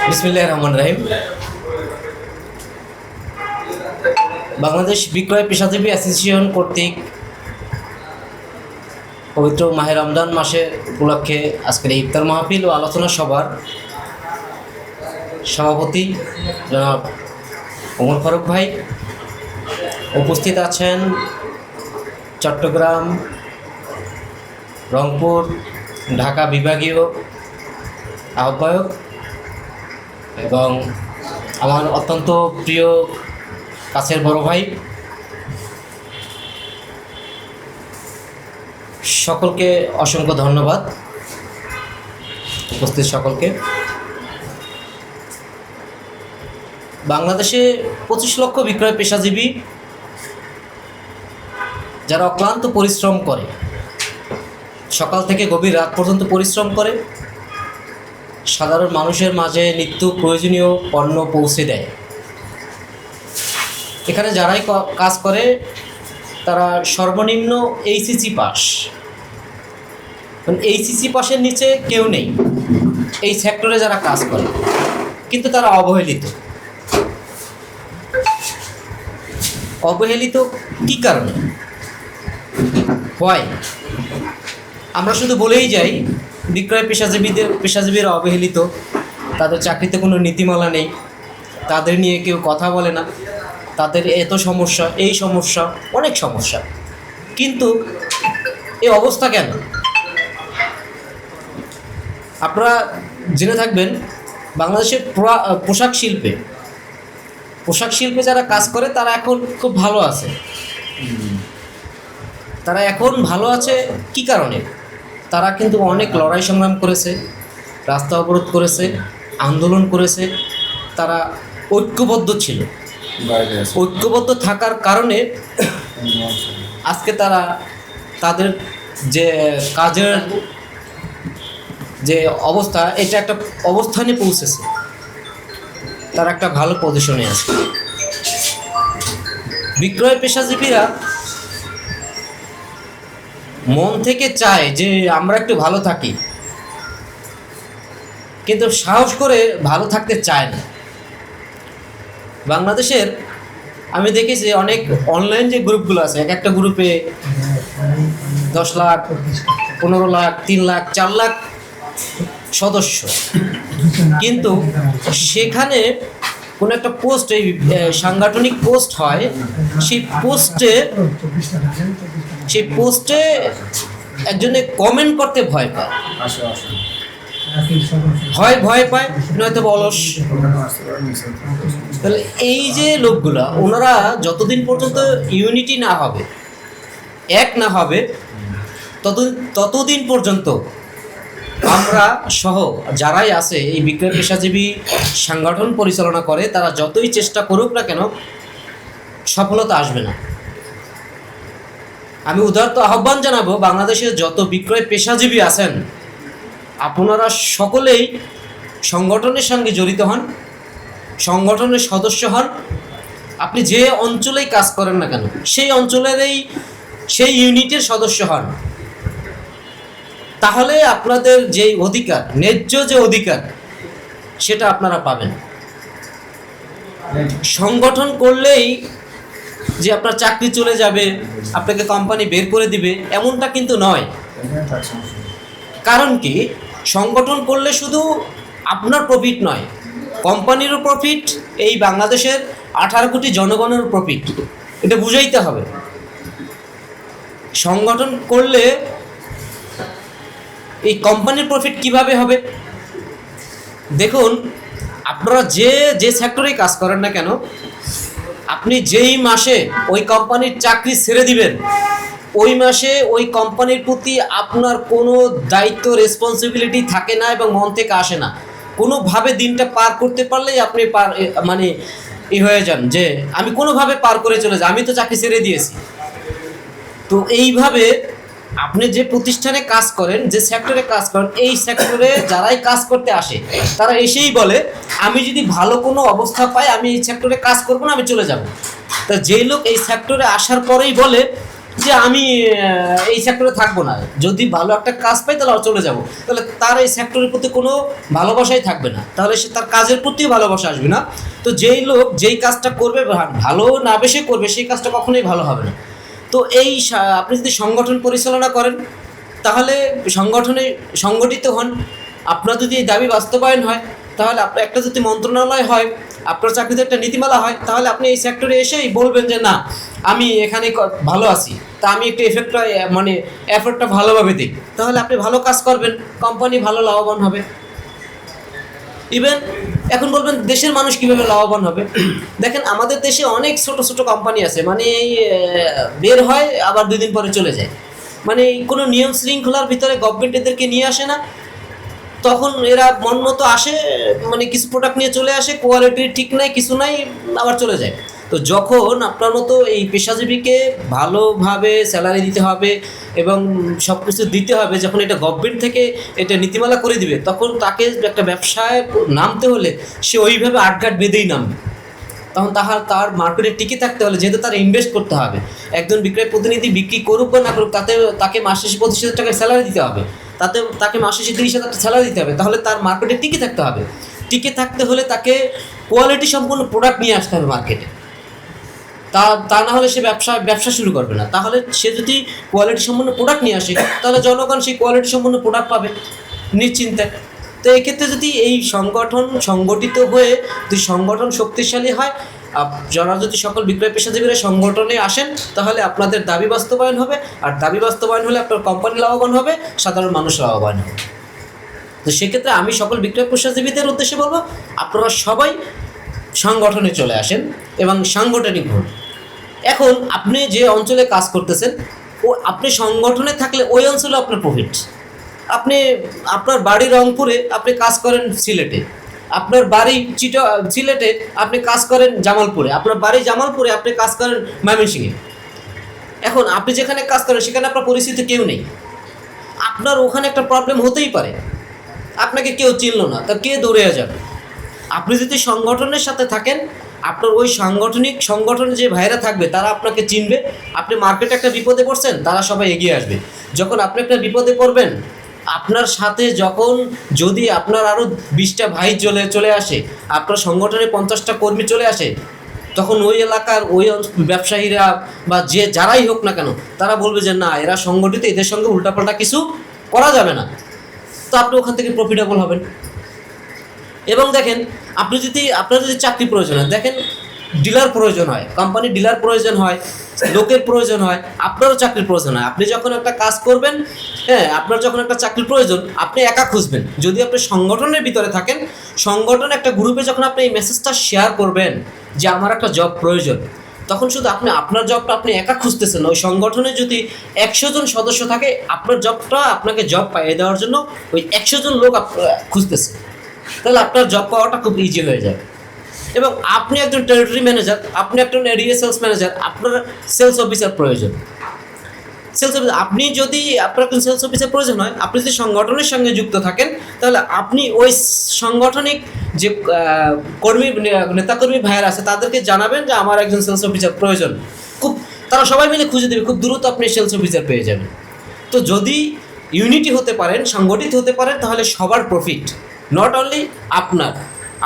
বিসমিল্লাহির রহমানির রহিম। বাংলাদেশ বিক্রয় পেশাজীবী অ্যাসোসিয়েশন কর্তৃক পবিত্র মাহে রমজান মাসের উপলক্ষে আজকের ইফতার মাহফিল ও আলোচনা সভার সভাপতি জনাব ওমর ফারুক ভাই, উপস্থিত আছেন চট্টগ্রাম, রংপুর, ঢাকা বিভাগীয় আহ্বায়ক এবং আমার অত্যন্ত প্রিয় কাছের বড় ভাই, সকলকে অসংখ্য ধন্যবাদ। উপস্থিত সকলকে। বাংলাদেশে 25 লক্ষ বিক্রয় পেশাজীবী যারা অক্লান্ত পরিশ্রম করে, সকাল থেকে গভীর রাত পর্যন্ত পরিশ্রম করে সাধারণ মানুষের মাঝে নিত্য প্রয়োজনীয় পণ্য পৌঁছে দেয়। এখানে যারাই কাজ করে তারা সর্বনিম্ন এইচএসসি পাস, এইচএসসি পাসের নিচে কেউ নেই এই সেক্টরে যারা কাজ করে, কিন্তু তারা অবহেলিত। অবহেলিত কী কারণে হয়? আমরা শুধু বলেই যাই বিক্রয় পেশাজীবীরা অবহেলিত, তাদের চাকরিতে কোনো নীতিমালা নেই, তাদের নিয়ে কেউ কথা বলে না, তাদের এত সমস্যা, এই সমস্যা, অনেক সমস্যা। কিন্তু এই অবস্থা কেন? আপনারা জেনে থাকবেন বাংলাদেশের পোশাক শিল্পে যারা কাজ করে তারা এখন খুব ভালো আছে। তারা এখন ভালো আছে কী কারণে? তারা কিন্তু অনেক লড়াই সংগ্রাম করেছে, রাস্তা অবরোধ করেছে, আন্দোলন করেছে, তারা ঐক্যবদ্ধ ছিল। ঐক্যবদ্ধ থাকার কারণে আজকে তারা তাদের যে কাজের যে অবস্থা, এটা একটা অবস্থানে পৌঁছেছে, তারা একটা ভালো পজিশনে আছে। বিক্রয় পেশাজীবীরা মন থেকে চায় যে আমরা একটু ভালো থাকি, কিন্তু সাহস করে ভালো থাকতে চায় না। বাংলাদেশের আমি দেখেছি অনেক অনলাইন যে গ্রুপগুলো আছে, এক একটা গ্রুপে 10 লাখ, 15 লাখ, 3 লাখ, 4 লাখ সদস্য, কিন্তু সেখানে কোনো একটা পোস্ট, এই সাংগঠনিক পোস্ট হয়, সেই পোস্টে একজনে কমেন্ট করতে ভয় পায়, ভয় পায়, নয়তো অলস। তাহলে এই যে লোকগুলা, ওনারা যতদিন পর্যন্ত ইউনিটি না হবে, এক না হবে, ততদিন পর্যন্ত আমরা সহ যারাই আছে এই বিক্রয় পেশাজীবী সংগঠন পরিচালনা করে, তারা যতই চেষ্টা করুক না কেন সফলতা আসবে না। আমি উদারত আহ্বান জানাবো, বাংলাদেশের যত বিক্রয় পেশাজীবী আছেন, আপনারা সকলেই সংগঠনের সঙ্গে জড়িত হন, সংগঠনের সদস্য হন। আপনি যে অঞ্চলেই কাজ করেন না কেন, সেই অঞ্চলেরই সেই ইউনিটের সদস্য হন, তাহলে আপনাদের যে অধিকার, ন্যায্য যে অধিকার, সেটা আপনারা পাবেন। সংগঠন করলেই যে আপনার চাকরি চলে যাবে, আপনাকে কোম্পানি বের করে দিবে, এমনটা কিন্তু নয়। কারণ কি, সংগঠন করলে শুধু আপনার প্রফিট নয়, কোম্পানিরও প্রফিট, এই বাংলাদেশের 18 কোটি জনগণের প্রফিট, এটা বুঝাইতে হবে। সংগঠন করলে এই কোম্পানির প্রফিট কিভাবে হবে? দেখুন, আপনারা যে সেক্টরেই কাজ করেন না কেন, আপনি যেই মাসে ওই কোম্পানির চাকরি ছেড়ে দিবেন, ওই মাসে ওই কোম্পানির প্রতি আপনার কোনো দায়িত্ব, রেসপন্সিবিলিটি থাকে না এবং মন থেকে আসে না। কোনোভাবে দিনটা পার করতে পারলেই আপনি হয়ে যান যে আমি কোনোভাবে পার করে চলে যাই, আমি তো চাকরি ছেড়ে দিয়েছি। তো এইভাবে আপনি যে প্রতিষ্ঠানে কাজ করেন, যে সেক্টরে কাজ করেন, এই সেক্টরে যারাই কাজ করতে আসে তারা এসেই বলে আমি যদি ভালো কোনো অবস্থা পাই, আমি এই সেক্টরে কাজ করবো না, আমি চলে যাব। তা যেই লোক এই সেক্টরে আসার পরেই বলে যে যে আমি এই সেক্টরে থাকবো না, যদি ভালো একটা কাজ পাই তাহলে চলে যাব, তাহলে তার এই সেক্টরের প্রতি কোনো ভালোবাসাই থাকবে না, তাহলে সে তার কাজের প্রতিও ভালোবাসা আসবে না। তো যেই লোক যেই কাজটা করবে ভালো না বেশি করবে, সেই কাজটা কখনোই ভালো হবে না। তো আপনি যদি সংগঠন পরিচালনা করেন, তাহলে সংগঠনে সংগঠিত হন, আপনার যদি এই দাবি বাস্তবায়ন হয়, তাহলে আপনার একটা যদি মন্ত্রণালয় হয়, আপনার চাকরিতে একটা নীতিমালা হয়, তাহলে আপনি এই সেক্টরে এসেই বলবেন যে না আমি এখানে ভালো আছি, তা আমি একটু এফর্টটা ভালোভাবে দিই, তাহলে আপনি ভালো কাজ করবেন, কোম্পানি ভালো লাভবান হবে। ইভেন এখন বলবেন দেশের মানুষ কীভাবে লাভবান হবে। দেখেন আমাদের দেশে অনেক ছোট ছোট কোম্পানি আছে, বের হয় আবার 2 দিন পরে চলে যায়, কোনো নিয়ম শৃঙ্খলার ভিতরে গভর্নমেন্ট এদেরকে নিয়ে আসে না, তখন এরা মন মতো আসে, কিছু প্রোডাক্ট নিয়ে চলে আসে, কোয়ালিটি ঠিক নাই, কিছু নাই, আবার চলে যায়। তো যখন আপনার মতো এই পেশাজীবীকে ভালোভাবে স্যালারি দিতে হবে এবং সব কিছু দিতে হবে, যখন এটা গভর্নমেন্ট থেকে এটা নীতিমালা করে দিবে, তখন তাকে একটা ব্যবসায় নামতে হলে সে ওইভাবে আটঘাট বেঁধেই নামবে। তখন তার মার্কেটে টিকে থাকতে হলে, যেহেতু তার ইনভেস্ট করতে হবে, একজন বিক্রয় প্রতিনিধি বিক্রি করুক বা না করুক, তাকে মাসে 25,000 টাকা স্যালারি দিতে হবে, তাকে মাসে 30,000 টাকা স্যালারি দিতে হবে, তাহলে তার মার্কেটে টিকে থাকতে হবে। টিকে থাকতে হলে তাকে কোয়ালিটি সম্পন্ন প্রোডাক্ট নিয়ে আসতে হবে মার্কেটে, তা না হলে সে ব্যবসা শুরু করবে না। তাহলে সে যদি কোয়ালিটি সম্পন্ন প্রোডাক্ট নিয়ে আসে, তাহলে জনগণ সেই কোয়ালিটি সম্পন্ন প্রোডাক্ট পাবে নিশ্চিন্তায়। তো এক্ষেত্রে যদি এই সংগঠন সংগঠিত হয়ে যদি সংগঠন শক্তিশালী হয়, যারা যদি সকল বিক্রয় পেশাজীবীরা সংগঠনে আসেন, তাহলে আপনাদের দাবি বাস্তবায়ন হবে, আর দাবি বাস্তবায়ন হলে আপনার কোম্পানি লাভবান হবে, সাধারণ মানুষ লাভবান হবে। তো সেক্ষেত্রে আমি সকল বিক্রয় পেশাজীবীদের উদ্দেশ্যে বলবো, আপনারা সবাই সংগঠনে চলে আসেন এবং সাংগঠনিক হন। এখন আপনি যে অঞ্চলে কাজ করতেছেন, আপনি সংগঠনে থাকলে ওই অঞ্চলে আপনার প্রফিট। আপনার বাড়ি রংপুরে, আপনি কাজ করেন সিলেটে, আপনার বাড়ি সিলেটে, আপনি কাজ করেন জামালপুরে, আপনার বাড়ি জামালপুরে, আপনি কাজ করেন ময়মনসিংহে। এখন আপনি যেখানে কাজ করেন সেখানে আপনার পরিচিত কেউ নেই, আপনার ওখানে একটা প্রবলেম হতেই পারে, আপনাকে কেউ চিনল না, তা কে দৌড়ে যাবে। আপনি যদি সংগঠনের সাথে থাকেন, আপনার ওই সংগঠনে যে ভাইরা থাকবে তারা আপনাকে চিনবে। আপনি মার্কেটে একটা বিপদে পড়ছেন, তারা সবাই এগিয়ে আসবে। যখন আপনি একটা বিপদে পড়বেন, আপনার সাথে যদি আপনার আরও 20টা ভাই চলে আসে, আপনার সংগঠনে 50টা কর্মী চলে আসে, তখন ওই এলাকার ওই ব্যবসায়ীরা বা যারাই হোক না কেন, তারা বলবে যে না এরা সংগঠিত, এদের সঙ্গে উল্টাপাল্টা কিছু করা যাবে না। তো আপনি ওখান থেকে প্রফিটেবল হবেন। এবং দেখেন, আপনার যদি চাকরি প্রয়োজন হয়, দেখেন ডিলার প্রয়োজন হয়, কোম্পানির ডিলার প্রয়োজন হয়, লোকের প্রয়োজন হয়, আপনারও চাকরির প্রয়োজন হয়। আপনি যখন একটা কাজ করবেন, আপনার যখন একটা চাকরির প্রয়োজন, আপনি একা খুঁজবেন। যদি আপনি সংগঠনের ভিতরে থাকেন, সংগঠন একটা গ্রুপে যখন আপনি এই মেসেজটা শেয়ার করবেন যে আমার একটা জব প্রয়োজন, তখন শুধু আপনার জবটা আপনি একা খুঁজতেছেন। ওই সংগঠনে যদি 100 জন সদস্য থাকে, আপনাকে জব পাইয়ে দেওয়ার জন্য ওই 100 জন লোক খুঁজতেছে, তাহলে আপনার জব পাওয়াটা খুব ইজি হয়ে যাবে। এবং আপনি একজন টেরিটরি ম্যানেজার, আপনি একজন এরিয়া সেলস ম্যানেজার, আপনার সেলস অফিসার প্রয়োজন। আপনি যদি আপনার একজন সেলস অফিসার প্রয়োজন হয়, আপনি যদি সংগঠনের সঙ্গে যুক্ত থাকেন, তাহলে আপনি ওই সাংগঠনিক যে নেতাকর্মী ভাইয়েরা আছে তাদেরকে জানাবেন যে আমার একজন সেলস অফিসার প্রয়োজন। তারা সবাই মিলে খুঁজে দেবে, খুব দ্রুত আপনি সেলস অফিসার পেয়ে যাবেন। তো যদি ইউনিটি হতে পারেন, সংগঠিত হতে পারেন, তাহলে সবার প্রফিট, নট অনলি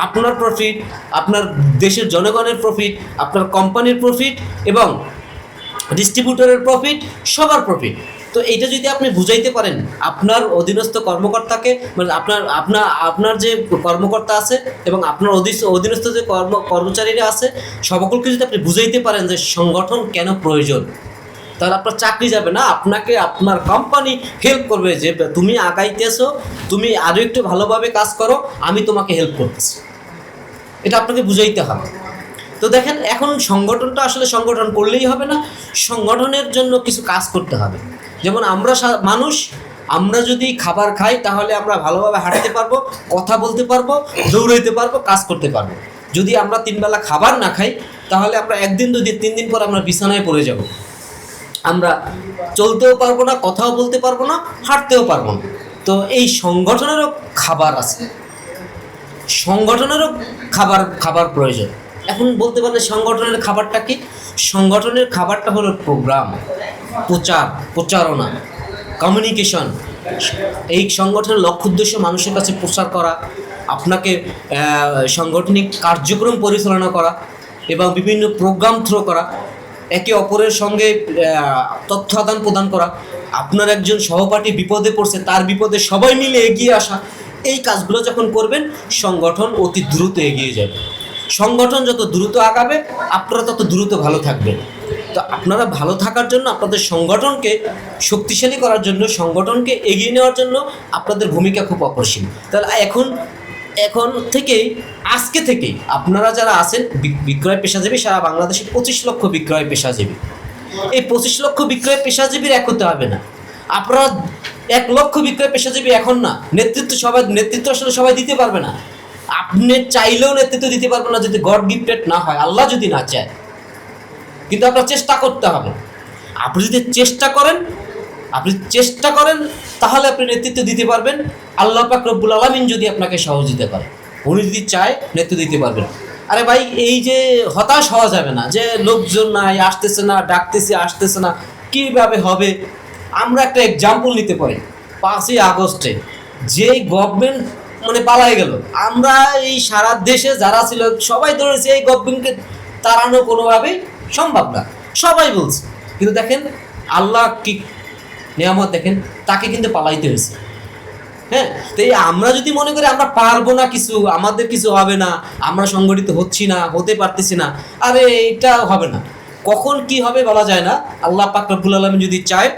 আপনার প্রফিট, আপনার দেশের জনগণের প্রফিট, আপনার কোম্পানির প্রফিট এবং ডিস্ট্রিবিউটরের প্রফিট, সবার প্রফিট। তো এইটা যদি আপনি বুঝাইতে পারেন আপনার অধীনস্থ কর্মকর্তাকে, আপনার যে কর্মকর্তা আছে এবং আপনার অধীনস্থ যে কর্মচারীরা আছে, সকলকে যদি আপনি বুঝাইতে পারেন যে সংগঠন কেন প্রয়োজন, তাহলে আপনার চাকরি যাবে না, আপনাকে আপনার কোম্পানি হেল্প করবে যে তুমি আগাইতেছো, তুমি আরও একটু ভালোভাবে কাজ করো, আমি তোমাকে হেল্প করতেছি। এটা আপনাকে বুঝাইতে হবে। তো দেখেন, এখন সংগঠনটা আসলে সংগঠন করলেই হবে না, সংগঠনের জন্য কিছু কাজ করতে হবে। যেমন আমরা যদি খাবার খাই, তাহলে আমরা ভালোভাবে হাঁটতে পারবো, কথা বলতে পারবো, দৌড়াইতে পারবো, কাজ করতে পারবো। যদি আমরা 3 বেলা খাবার না খাই, তাহলে আমরা 1 দিন 2 দিন 3 দিন পর আমরা বিছানায় পড়ে যাব, আমরা চলতেও পারবো না, কথাও বলতে পারবো না, হাঁটতেও পারবো না। তো এই সংগঠনেরও খাবার আছে, সংগঠনেরও খাবার প্রয়োজন। এখন বলতে পারলে সংগঠনের খাবারটা কি? সংগঠনের খাবারটা হলো প্রোগ্রাম, প্রচারণা, কমিউনিকেশন। এই সংগঠনের লক্ষ্য উদ্দেশ্য মানুষের কাছে প্রচার করা, আপনাকে সাংগঠনিক কার্যক্রম পরিচালনা করা এবং বিভিন্ন প্রোগ্রাম থ্রো করা, একে অপরের সঙ্গে তথ্য আদান প্রদান করা, আপনার একজন সহপাঠী বিপদে পড়ছে তার বিপদে সবাই মিলে এগিয়ে আসা। এই কাজগুলো যখন করবেন সংগঠন অতি দ্রুত এগিয়ে যাবে। সংগঠন যত দ্রুত আগাবে আপনারা তত দ্রুত ভালো থাকবেন। তো আপনারা ভালো থাকার জন্য, আপনাদের সংগঠনকে শক্তিশালী করার জন্য, সংগঠনকে এগিয়ে নেওয়ার জন্য আপনাদের ভূমিকা খুব অপরিসীম। তাহলে এখন থেকেই, আজকে থেকেই আপনারা যারা আছেন বিক্রয় পেশাজীবী, সারা বাংলাদেশে 25 লক্ষ বিক্রয় পেশাজীবী। এই 25 লক্ষ বিক্রয় পেশাজীবীর এক হতে হবে না, আপনারা 1 লক্ষ বিক্রয় পেশাজীবী এখন না। নেতৃত্ব আসলে সবাই দিতে পারবে না, আপনি চাইলেও নেতৃত্ব দিতে পারবেন না যদি গড গিফটেড না হয়, আল্লাহ যদি না চায়। কিন্তু আপনার চেষ্টা করতে হবে। আপনি যদি চেষ্টা করেন তাহলে আপনি নেতৃত্ব দিতে পারবেন। আল্লাহ পাক রব্বুল আলামিন যদি আপনাকে সহযোগিতা করে, উনি যদি চায় নেতৃত্ব দিতে পারবেন। আরে ভাই, এই যে হতাশ হওয়া যাবে না যে লোকজন নাই, আসতেছে না, ডাকতেছে আসতেছে না, কীভাবে হবে। আমরা একটা এক্সাম্পল নিতে পারি। 5ই আগস্টে যেই গভর্নমেন্ট পালাই গেল, আমরা এই সারা দেশে যারা ছিল সবাই ধরেছে এই গভর্নমেন্টকে তাড়ানো কোনোভাবেই সম্ভব না, সবাই বলছে। কিন্তু দেখেন আল্লাহ কি নিয়ামত, দেখেন তাকে কিন্তু পালাইতে হয়েছে। হ্যাঁ, তো এই আমরা যদি মনে করি আমরা পারবো না, আমাদের কিছু হবে না, আমরা সংগঠিত হচ্ছি না, হতে পারতেছি না, আরে এটা হবে না। কখন কি হবে বলা যায় না। আল্লাহ পাক রব্বুল আলামিন যদি চায়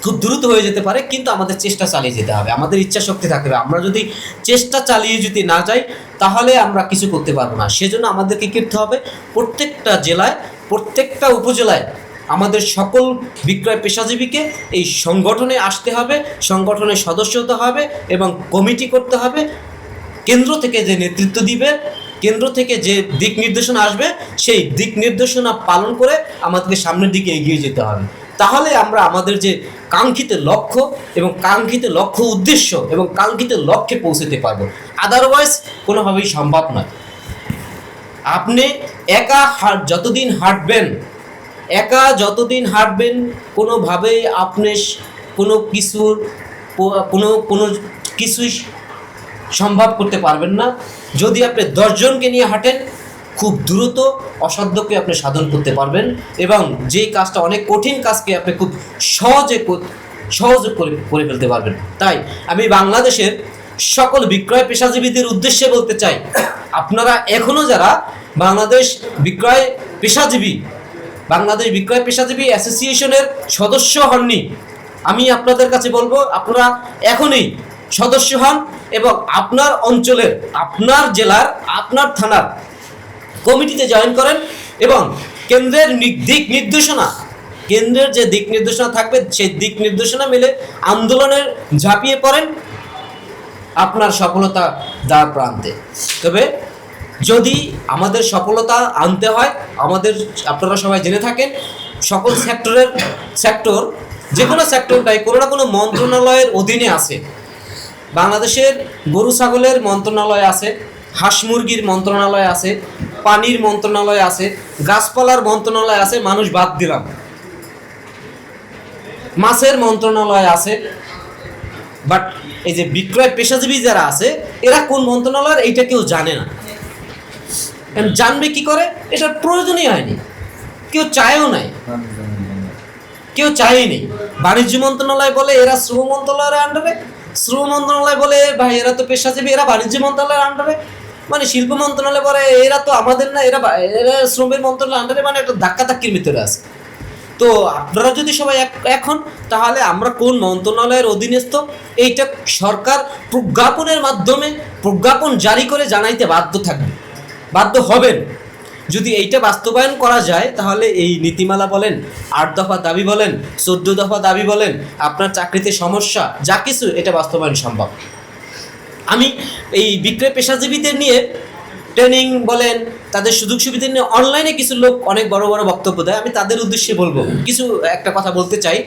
খুব দ্রুত হয়ে যেতে পারে, কিন্তু আমাদের চেষ্টা চালিয়ে যেতে হবে, আমাদের ইচ্ছা শক্তি থাকবে। আমরা যদি চেষ্টা চালিয়ে যদি না যাই তাহলে আমরা কিছু করতে পারবো না। সেজন্য আমাদেরকে করতে হবে, প্রত্যেকটা জেলায়, প্রত্যেকটা উপজেলায় আমাদের সকল বিক্রয় পেশাজীবীকে এই সংগঠনে আসতে হবে, সংগঠনের সদস্য হতে হবে এবং কমিটি করতে হবে। কেন্দ্র থেকে যে নেতৃত্ব দিবে, কেন্দ্র থেকে যে দিক নির্দেশনা আসবে, সেই দিক নির্দেশনা পালন করে আমাদেরকে সামনের দিকে এগিয়ে যেতে হবে। তাহলে আমরা আমাদের যে কাঙ্ক্ষিত লক্ষ্য এবং কাঙ্ক্ষিত লক্ষ্য উদ্দেশ্য এবং কাঙ্ক্ষিত লক্ষ্যে পৌঁছতে পারবো। আদারওয়াইজ কোনোভাবেই সম্ভব নয়। আপনি একা যতদিন হাঁটবেন কোনোভাবেই আপনি কোনো কিছুই সম্ভব করতে পারবেন না। যদি আপনি 10 জনকে নিয়ে হাঁটেন, খুব দ্রুত অসাধ্যকে আপনি সাধন করতে পারবেন এবং যেই কাজটা অনেক কঠিন কাজকে আপনি খুব সহজে করে ফেলতে পারবেন। তাই আমি বাংলাদেশের সকল বিক্রয় পেশাজীবীদের উদ্দেশ্যে বলতে চাই, আপনারা এখনও যারা বাংলাদেশ বিক্রয় পেশাজীবী অ্যাসোসিয়েশনের সদস্য হননি, আমি আপনাদের কাছে বলবো আপনারা এখনই সদস্য হন এবং আপনার অঞ্চলের, আপনার জেলার, আপনার থানার কমিটিতে জয়েন করেন এবং কেন্দ্রের যে দিক নির্দেশনা থাকবে সেই দিক নির্দেশনা মেলে আন্দোলনের ঝাঁপিয়ে পড়েন আপনার সফলতা দ্বার প্রান্তে। তবে যদি আমাদের সফলতা আনতে হয়, আপনারা সবাই জেনে থাকেন সকল সেক্টর যে কোনো সেক্টরটাই কোনো না কোনো মন্ত্রণালয়ের অধীনে আছে। বাংলাদেশের গরু ছাগলের মন্ত্রণালয় আছে, হাঁস মুরগির মন্ত্রণালয় আছে, পানির মন্ত্রণালয় আছে, গাছপালার মন্ত্রণালয় আছে, মানুষ বাদ দিলাম, মাছের মন্ত্রণালয় আছে। বাট এই যে বিক্রয় পেশাজীবী যারা আছে এরা কোন মন্ত্রণালয়ের এইটা কেউ জানে না। জানবে কি করে? এটার প্রয়োজনই হয়নি, কেউ চায়ও নাই, কেউ চায়নি। বাণিজ্য মন্ত্রণালয় বলে এরা শ্রম মন্ত্রণালয়ের আন্ডারে, শ্রম মন্ত্রণালয় বলে ভাই এরা তো পেশাজীবী, এরা বাণিজ্য মন্ত্রণালয়ের আন্ডারে, শিল্প মন্ত্রণালয় বলে এরা তো আমাদের না, এরা শ্রমের মন্ত্রণালয়ের আন্ডারে, একটা ধাক্কাধাক্কির ভিতরে আছে। তো আপনারা যদি সবাই এখন, তাহলে আমরা কোন মন্ত্রণালয়ের অধীনস্থ এইটা সরকার প্রজ্ঞাপনের মাধ্যমে প্রজ্ঞাপন জারি করে জানাইতে বাধ্য হবেন। যদি এইটা বাস্তবায়ন করা যায় তাহলে এই নীতিমালা বলেন, 8 দফা দাবি বলেন, 14 দফা দাবি বলেন, আপনার চাকরিতে সমস্যা যা কিছু, এটা বাস্তবায়ন সম্ভব। আমি এই বিক্রয় পেশাজীবীদের নিয়ে ট্রেনিং বলেন, তাদের সুযোগ সুবিধা নিয়ে অনলাইনে কিছু লোক অনেক বড় বড় বক্তব্য দেয়, আমি তাদের উদ্দেশ্যে বলবো একটা কথা বলতে চাই,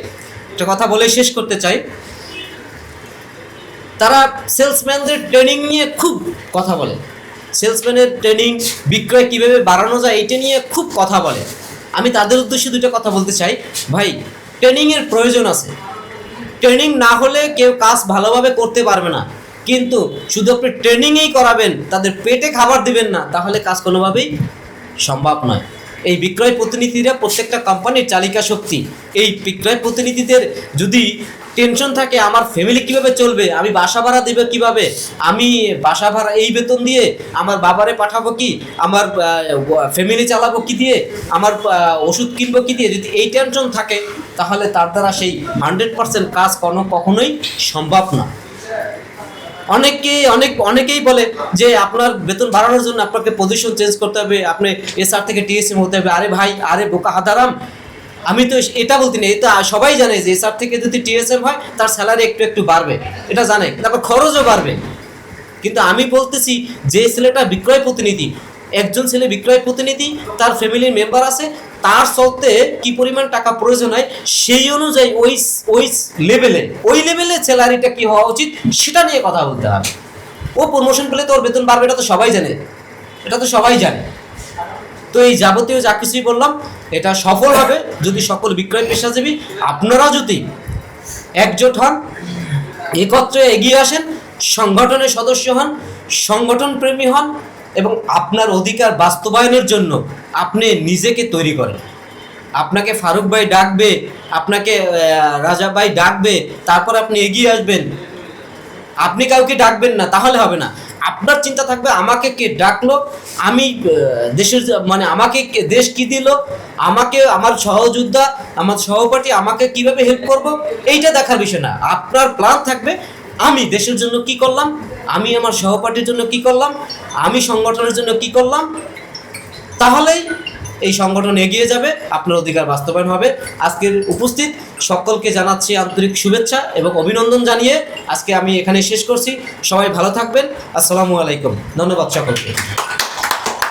একটা কথা বলে শেষ করতে চাই। তারা সেলসম্যানদের ট্রেনিং নিয়ে খুব কথা বলে, সেলসম্যানের ট্রেনিং, বিক্রয় কীভাবে বাড়ানো যায় এইটা নিয়ে খুব কথা বলে। আমি তাদের উদ্দেশ্যে দুটো কথা বলতে চাই। ভাই, ট্রেনিংয়ের প্রয়োজন আছে। ট্রেনিং না হলে কেউ কাজ ভালোভাবে করতে পারবে না। কিন্তু শুধু আপনি ট্রেনিংই করাবেন, তাদের পেটে খাবার দিবেন না, তাহলে কাজ কোনোভাবেই সম্ভব নয়। এই বিক্রয় প্রতিনিধিরা প্রত্যেকটা কোম্পানির চালিকা শক্তি। এই বিক্রয় প্রতিনিধিদের যদি টেনশন থাকে আমার ফ্যামিলি কিভাবে চলবে, আমি বাসা ভাড়া দেবে কিভাবে, আমি বাসা ভাড়া এই বেতন দিয়ে আমার বাবারে পাঠাবো কি, আমার ফ্যামিলি চালাবো কি দিয়ে, আমার ওষুধ কিনবো কি দিয়ে, যদি এই টেনশন থাকে তাহলে তার দ্বারা সেই 100% কাজ কখনোই সম্ভব না। অনেকেই বলে যে আপনার বেতন বাড়ানোর জন্য আপনাকে পজিশন চেঞ্জ করতে হবে, আপনি এসআর থেকে টিএসএম হতে হবে। আরে ভাই, আরে বোকা হাদারাম, আমি তো এটা বলতে নেই, এটা সবাই জানে যে এসআর থেকে যদি টিএসএম হয় তার স্যালারি একটু একটু বাড়বে, এটা জানে, তারপর খরচও বাড়বে। কিন্তু আমি বলতেছি যে ছেলেটা বিক্রয় প্রতিনিধি, একজন ছেলে বিক্রয় প্রতিনিধি, তার ফ্যামিলির মেম্বার আছে, তার চলতে কি পরিমাণ টাকা প্রয়োজন হয় সেই অনুযায়ী ওই লেভেলে স্যালারিটা কি হওয়া উচিত সেটা নিয়ে কথা বলতে হবে। ও প্রমোশন পেলে তো ওর বেতন বাড়বে, এটা তো সবাই জানে, এটা তো সবাই জানে। তো এই যাবতীয় যা কিছুই বললাম এটা সফল হবে যদি সকল বিক্রয় পেশাজীবী আপনারা যদি একজোট হন, একত্রে এগিয়ে আসেন, সংগঠনের সদস্য হন, সংগঠন প্রেমী হন এবং আপনার অধিকার বাস্তবায়নের জন্য আপনি নিজেকে তৈরি করেন। আপনাকে ফারুক ভাই ডাকবে, আপনাকে রাজা ভাই ডাকবে, তারপর আপনি এগিয়ে আসবেন। আপনি কাউকে ডাকবেন না, তাহলে হবে না। আপনার চিন্তা থাকবে আমাকে কে ডাকলো, আমি দেশের মানে আমাকে দেশ কি দিল, আমাকে আমার সহযোদ্ধা আমার সহপাঠী আমাকে কিভাবে হেল্প করব, এইটা দেখার বিষয় না। আপনার প্ল্যান থাকবে আমি দেশের জন্য কি করলাম, আমি আমার সহপাঠীর জন্য কি করলাম, আমি সংগঠনের জন্য কি করলাম, তাহলেই এই সংগঠন এগিয়ে যাবে, আপনার অধিকার বাস্তবায়ন হবে। আজকের উপস্থিত সকলকে জানাচ্ছি আন্তরিক শুভেচ্ছা এবং অভিনন্দন জানিয়ে আজকে আমি এখানে শেষ করছি। সবাই ভালো থাকবেন। আসসালামু আলাইকুম। ধন্যবাদ সকলকে।